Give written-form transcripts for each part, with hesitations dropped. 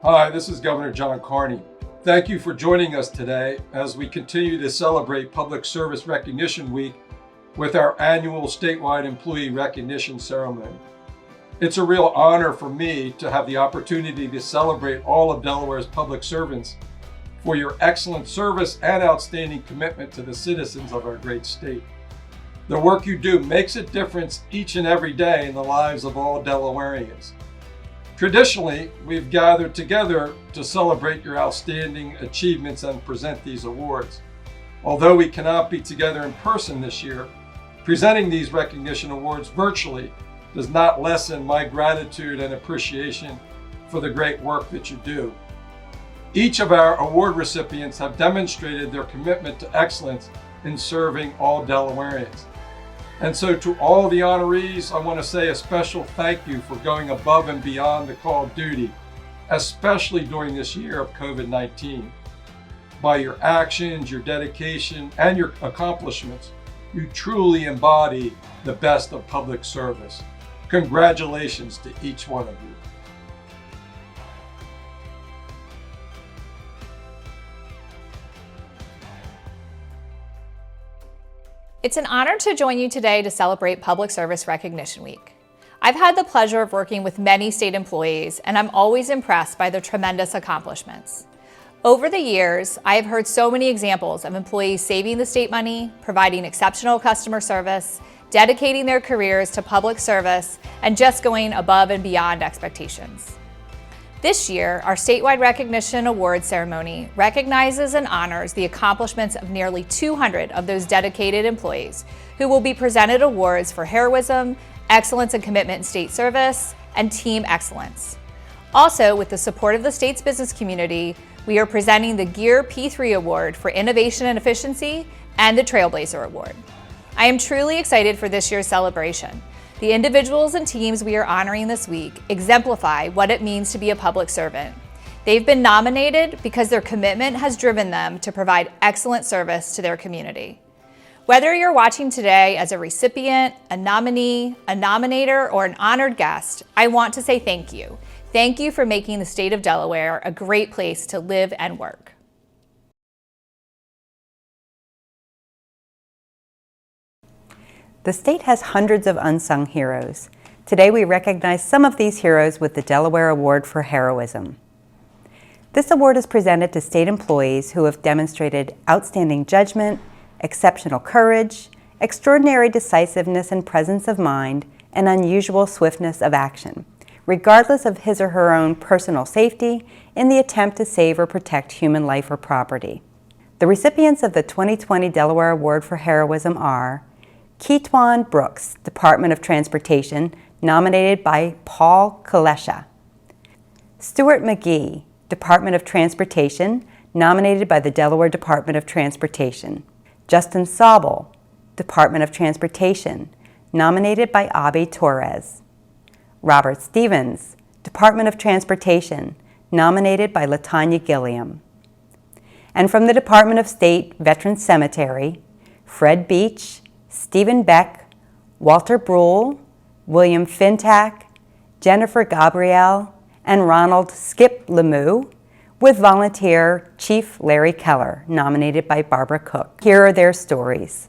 Hi, this is Governor John Carney. Thank you for joining us today as we continue to celebrate Public Service Recognition Week with our annual statewide employee recognition ceremony. It's a real honor for me to have the opportunity to celebrate all of Delaware's public servants for your excellent service and outstanding commitment to the citizens of our great state. The work you do makes a difference each and every day in the lives of all Delawareans. Traditionally, we've gathered together to celebrate your outstanding achievements and present these awards. Although we cannot be together in person this year, presenting these recognition awards virtually does not lessen my gratitude and appreciation for the great work that you do. Each of our award recipients have demonstrated their commitment to excellence in serving all Delawareans. And so to all the honorees, I want to say a special thank you for going above and beyond the call of duty, especially during this year of COVID-19. By your actions, your dedication, and your accomplishments, you truly embody the best of public service. Congratulations to each one of you. It's an honor to join you today to celebrate Public Service Recognition Week. I've had the pleasure of working with many state employees, and I'm always impressed by their tremendous accomplishments. Over the years, I have heard so many examples of employees saving the state money, providing exceptional customer service, dedicating their careers to public service, and just going above and beyond expectations. This year, our statewide recognition award ceremony recognizes and honors the accomplishments of nearly 200 of those dedicated employees who will be presented awards for heroism, excellence and commitment in state service, and team excellence. Also, with the support of the state's business community, we are presenting the Gear P3 Award for Innovation and Efficiency and the Trailblazer Award. I am truly excited for this year's celebration. The individuals and teams we are honoring this week exemplify what it means to be a public servant. They've been nominated because their commitment has driven them to provide excellent service to their community. Whether you're watching today as a recipient, a nominee, a nominator, or an honored guest, I want to say thank you. Thank you for making the state of Delaware a great place to live and work. The state has hundreds of unsung heroes. Today we recognize some of these heroes with the Delaware Award for Heroism. This award is presented to state employees who have demonstrated outstanding judgment, exceptional courage, extraordinary decisiveness and presence of mind, and unusual swiftness of action, regardless of his or her own personal safety in the attempt to save or protect human life or property. The recipients of the 2020 Delaware Award for Heroism are KEYTWAN Brooks, Department of Transportation, nominated by Paul Kalesha. STEWART MEGEE, Department of Transportation, nominated by the Delaware Department of Transportation. Justin SAUBLE, Department of Transportation, nominated by ABIGMAEL TORRES. Robert Stevens, Department of Transportation, nominated by LaTanya Gilliam. And from the Department of State Veterans Cemetery, Fred Beach, Stephen BECK, Walter BRUHL, William Fintak, Jennifer Gabrielle, and Ronald Skip Lemieux, with volunteer Chief Larry Keller, nominated by Barbara Cook. Here are their stories.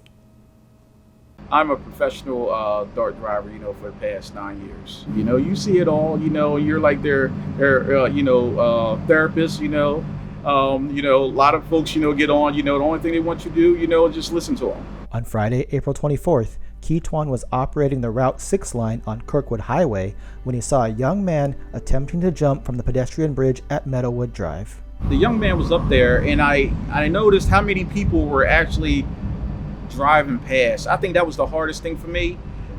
I'm a professional dart driver, for the past 9 years. You see it all, you're like their therapist, a lot of folks, get on, the only thing they want you to do, is just listen to them. On Friday, April 24th, KEYTWAN was operating the Route 6 line on Kirkwood Highway when he saw a young man attempting to jump from the pedestrian bridge at Meadowwood Drive. The young man was up there, and I noticed how many people were actually driving past. I think that was the hardest thing for me,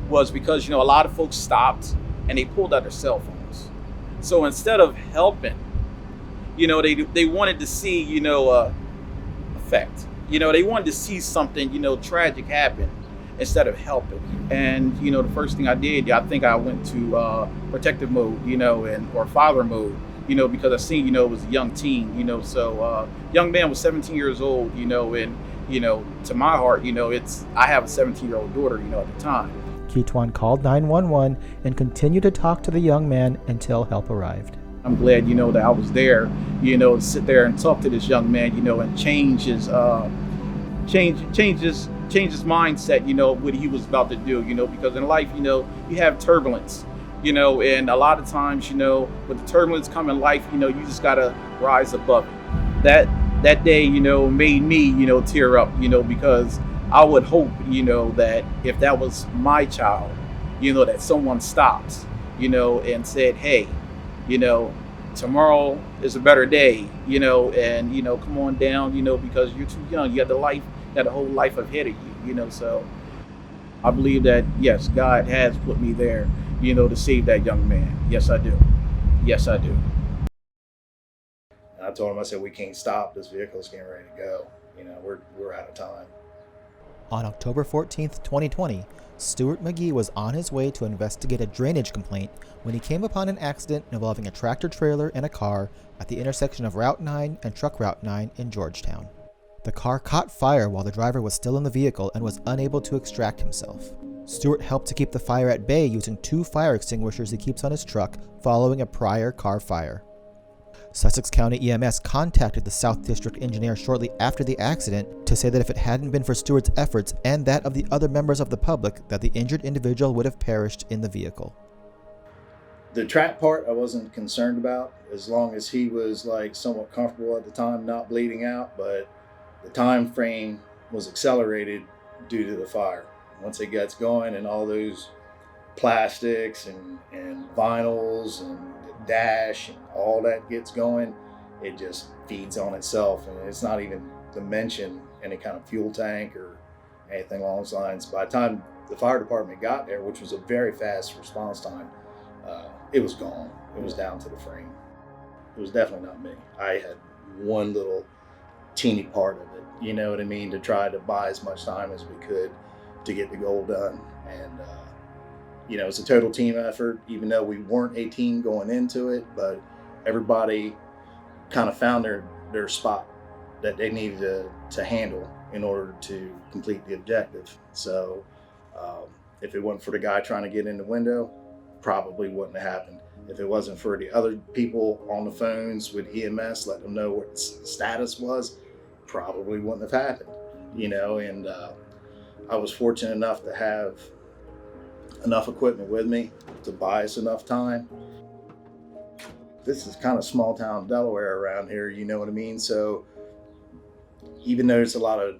was because, a lot of folks stopped and they pulled out their cell phones. So instead of helping, they wanted to see, effect. They wanted to see something, tragic happen instead of helping. And, the first thing I did, I think I went to protective mode, or father mode, because I seen, it was a young teen, so young man was 17 years old, and, to my heart, I have a 17-year-old daughter, at the time. KEYTWAN called 911 and continued to talk to the young man until help arrived. I'm glad, that I was there, to sit there and talk to this young man, and change his mindset, what he was about to do, because in life, you have turbulence, and a lot of times, with the turbulence come in life, you just gotta rise above it. That day, made me, tear up, because I would hope, that if that was my child, that someone stops, and said, hey, tomorrow is a better day, and, come on down, because you're too young. You got the whole life ahead of you, so I believe that, yes, God has put me there, to save that young man. Yes, I do. Yes, I do. I told him, I said, we can't stop. This vehicle's getting ready to go. We're out of time. On October 14th, 2020, Stewart McGee was on his way to investigate a drainage complaint when he came upon an accident involving a tractor trailer and a car at the intersection of Route 9 and Truck Route 9 in Georgetown. The car caught fire while the driver was still in the vehicle and was unable to extract himself. Stewart helped to keep the fire at bay using 2 fire extinguishers he keeps on his truck following a prior car fire. Sussex County EMS contacted the South District engineer shortly after the accident to say that if it hadn't been for Stewart's efforts and that of the other members of the public, that the injured individual would have perished in the vehicle. The track part I wasn't concerned about, as long as he was somewhat comfortable at the time, not bleeding out, but the time frame was accelerated due to the fire. Once it gets going and all those plastics and vinyls and dash and all that gets going, it just feeds on itself, and it's not even to mention any kind of fuel tank or anything along those lines. By the time the fire department got there, which was a very fast response time, it was gone. It was down to the frame. It was definitely not me. I had one little teeny part of it, you know what I mean, to try to buy as much time as we could to get the goal done. And it's a total team effort, even though we weren't a team going into it, but everybody kind of found their spot that they needed to handle in order to complete the objective. So if it wasn't for the guy trying to get in the window, probably wouldn't have happened. If it wasn't for the other people on the phones with EMS, let them know what the status was, probably wouldn't have happened, and I was fortunate enough to have enough equipment with me to buy us enough time. This is kind of small town Delaware around here, you know what I mean? So even though there's a lot of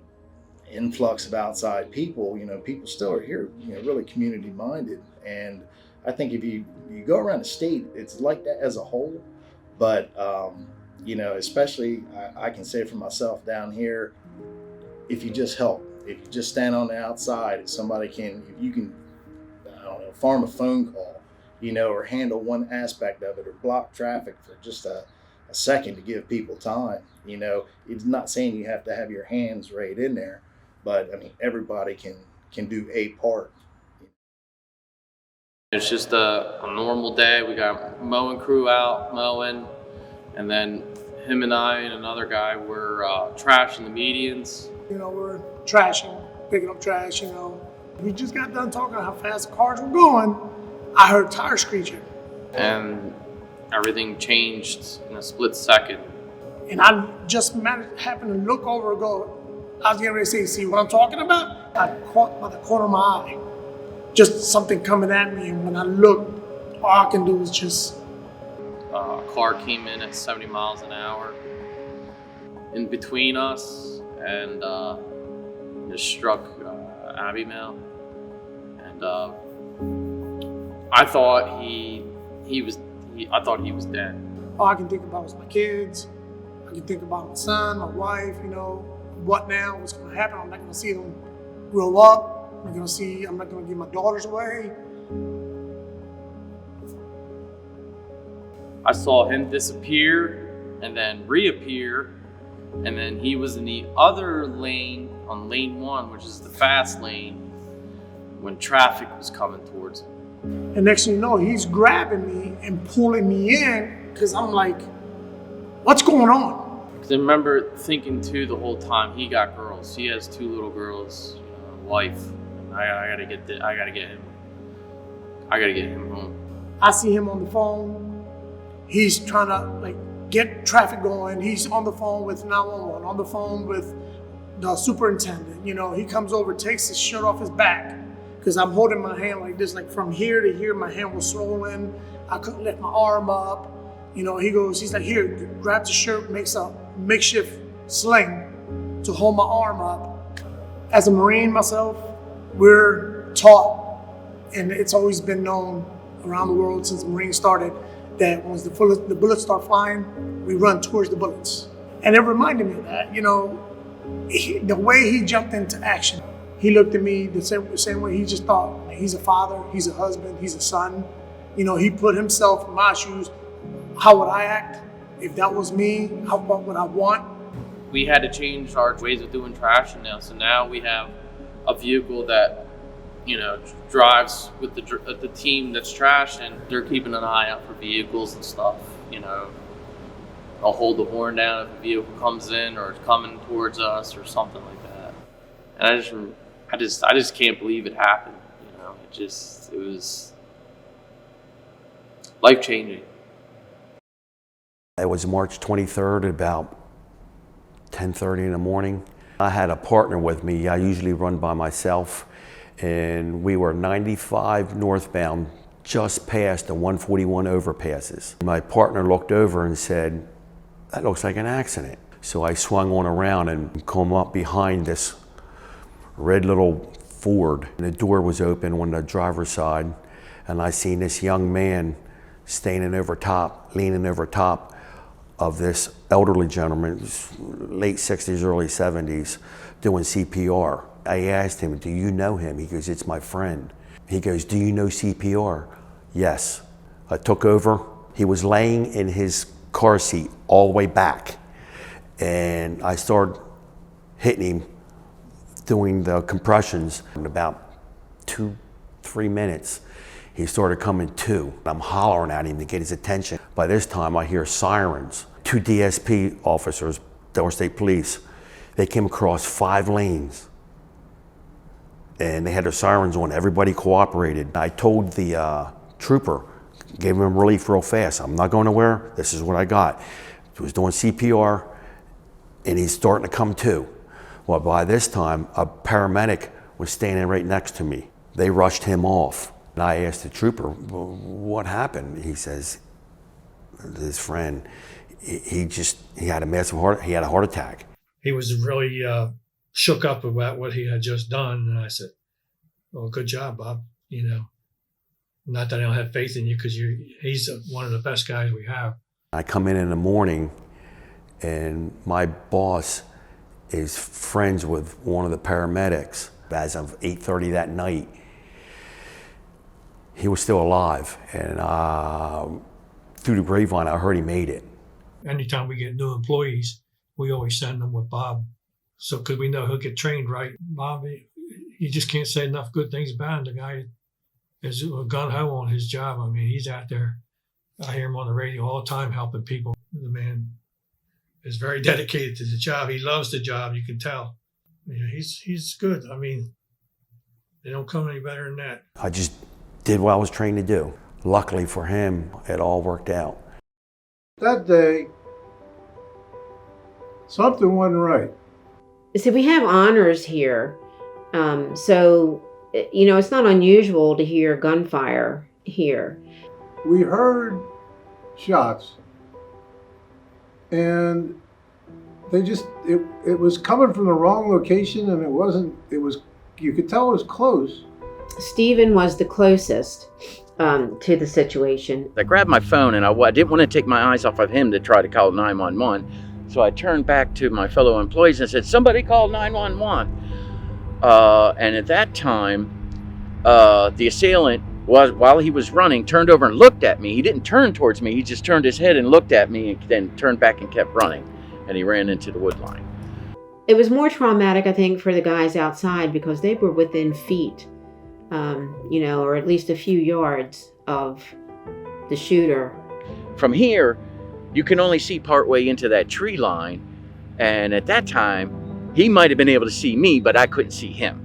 influx of outside people, people still are here, really community minded. And I think if you go around the state, it's like that as a whole. But, especially I can say for myself down here, if you just help, if you just stand on the outside, if you can, farm a phone call, or handle one aspect of it, or block traffic for just a second to give people time. It's not saying you have to have your hands right in there, but everybody can do a part. It's just a normal day. We got mowing crew out mowing, and then him and I and another guy were trashing the medians. We're trashing, picking up trash, We just got done talking about how fast the cars were going. I heard tires screeching. And everything changed in a split second. And I just happened to look over and go, I was getting ready to say, see what I'm talking about? I caught by the corner of my eye, just something coming at me. And when I looked, all I can do is just... A car came in at 70 miles an hour in between us and just struck ABIGMAEL. And I thought he was dead. All I can think about was my kids. I can think about my son, my wife, what now, what's gonna happen. I'm not gonna see them grow up. I'm not gonna give my daughters away. I saw him disappear and then reappear, and then he was in the other lane, on lane 1, which is the fast lane, when traffic was coming towards him. And next thing you know, he's grabbing me and pulling me in, because I'm like, what's going on? Because I remember thinking too the whole time, he got girls. He has 2 little girls, a wife. And I gotta get him home. I see him on the phone. He's trying to like get traffic going. He's on the phone with 911, on the phone with the superintendent. You know, he comes over, takes his shirt off his back, because I'm holding my hand like this, like from here to here, my hand was swollen. I couldn't lift my arm up. You know, he's like, here, grabs the shirt, makes a makeshift sling to hold my arm up. As a Marine myself, we're taught, and it's always been known around the world since the Marines started, that once the bullets start flying, we run towards the bullets. And it reminded me of that, you know, the way he jumped into action. He looked at me the same way. He just thought, he's a father, he's a husband, he's a son. You know, he put himself in my shoes. How would I act if that was me? What would I want? We had to change our ways of doing trash now. So now we have a vehicle that, you know, drives with the team that's trash, and they're keeping an eye out for vehicles and stuff. You know, I'll hold the horn down if a vehicle comes in or is coming towards us or something like that. And I just can't believe it happened. You know, it was life-changing. It was March 23rd at about 10:30 in the morning. I had a partner with me. I usually run by myself, and we were 95 northbound, just past the 141 overpasses. My partner looked over and said, "That looks like an accident." So I swung on around and come up behind this red little Ford. And the door was open on the driver's side, and I seen this young man standing over top, leaning over top of this elderly gentleman, late 60s, early 70s, doing CPR. I asked him, "Do you know him?" He goes, "It's my friend." He goes, "Do you know CPR?" "Yes." I took over. He was laying in his car seat all the way back, and I started hitting him, doing the compressions. In about 2-3 minutes, he started coming to. I'm hollering at him to get his attention. By this time, I hear sirens. 2 DSP officers, Delaware State Police, they came across 5 lanes, and they had their sirens on. Everybody cooperated. I told the trooper, gave him relief real fast. "I'm not going nowhere. This is what I got." He was doing CPR, and he's starting to come to. Well, by this time, a paramedic was standing right next to me. They rushed him off. And I asked the trooper, "Well, what happened?" He says, his friend, he had a massive he had a heart attack. He was really shook up about what he had just done. And I said, "Well, good job, Bob. You know, not that I don't have faith in you, because he's one of the best guys we have." I come in the morning, and my boss is friends with one of the paramedics. As of 8:30 that night, he was still alive, and through the grapevine, I heard he made it. Anytime we get new employees, we always send them with Bob, so because we know he'll get trained right. Bob, you just can't say enough good things about him. The guy is gung-ho on his job. I mean, he's out there. I hear him on the radio all the time helping people. The man is very dedicated to the job. He loves the job, you can tell. You know, he's good. I mean, they don't come any better than that. I just did what I was trained to do. Luckily for him, it all worked out. That day, something wasn't right. So we have honors here. So, you know, it's not unusual to hear gunfire here. We heard shots, and it was coming from the wrong location, and you could tell it was close. Stephen was the closest to the situation. I grabbed my phone, and I didn't want to take my eyes off of him to try to call 911. So I turned back to my fellow employees and said, "Somebody call 911. And at that time, the assailant while he was running, turned over and looked at me. He didn't turn towards me. He just turned his head and looked at me, and then turned back and kept running. And he ran into the wood line. It was more traumatic, I think, for the guys outside, because they were within feet, you know, or at least a few yards of the shooter. From here, you can only see partway into that tree line. And at that time, he might have been able to see me, but I couldn't see him.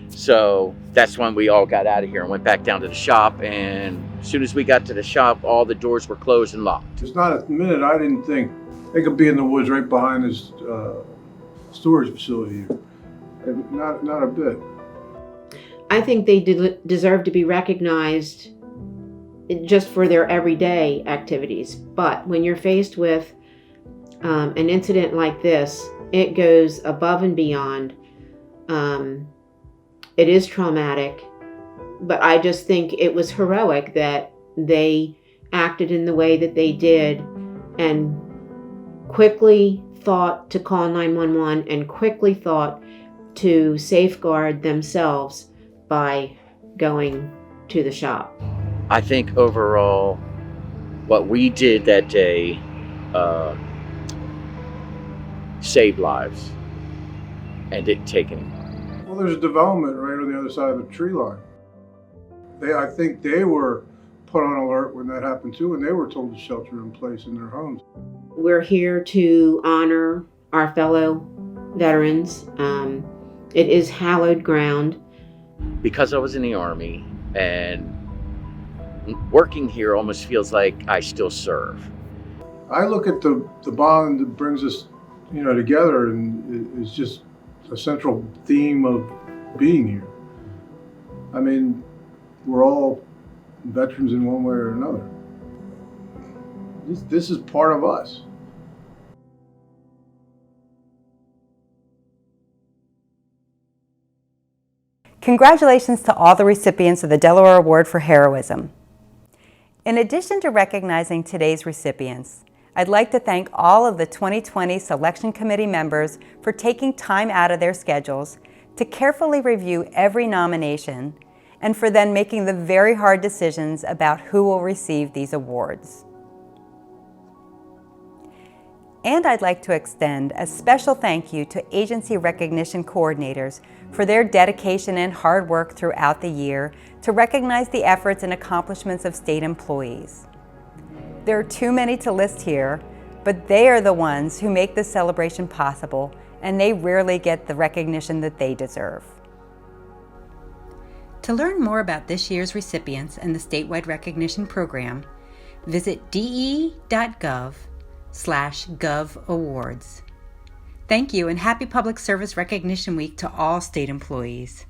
So that's when we all got out of here and went back down to the shop. And as soon as we got to the shop, all the doors were closed and locked. It's not a minute I didn't think they could be in the woods right behind this storage facility here. Not a bit. I think they deserve to be recognized just for their everyday activities. But when you're faced with an incident like this, it goes above and beyond. It is traumatic, but I just think it was heroic that they acted in the way that they did and quickly thought to call 911 and quickly thought to safeguard themselves by going to the shop. I think overall, what we did that day saved lives and didn't take any. Well, there's a development right on the other side of the tree line. I think they were put on alert when that happened too, and they were told to shelter in place in their homes. We're here to honor our fellow veterans. It is hallowed ground. Because I was in the Army and working here almost feels like I still serve. I look at the bond that brings us, together, and it's just a central theme of being here. I mean, we're all veterans in one way or another. This is part of us. Congratulations to all the recipients of the Delaware Award for Heroism. In addition to recognizing today's recipients, I'd like to thank all of the 2020 Selection Committee members for taking time out of their schedules to carefully review every nomination and for then making the very hard decisions about who will receive these awards. And I'd like to extend a special thank you to agency recognition coordinators for their dedication and hard work throughout the year to recognize the efforts and accomplishments of state employees. There are too many to list here, but they are the ones who make this celebration possible, and they rarely get the recognition that they deserve. To learn more about this year's recipients and the statewide recognition program, visit de.gov/GovAwards. Thank you, and happy Public Service Recognition Week to all state employees.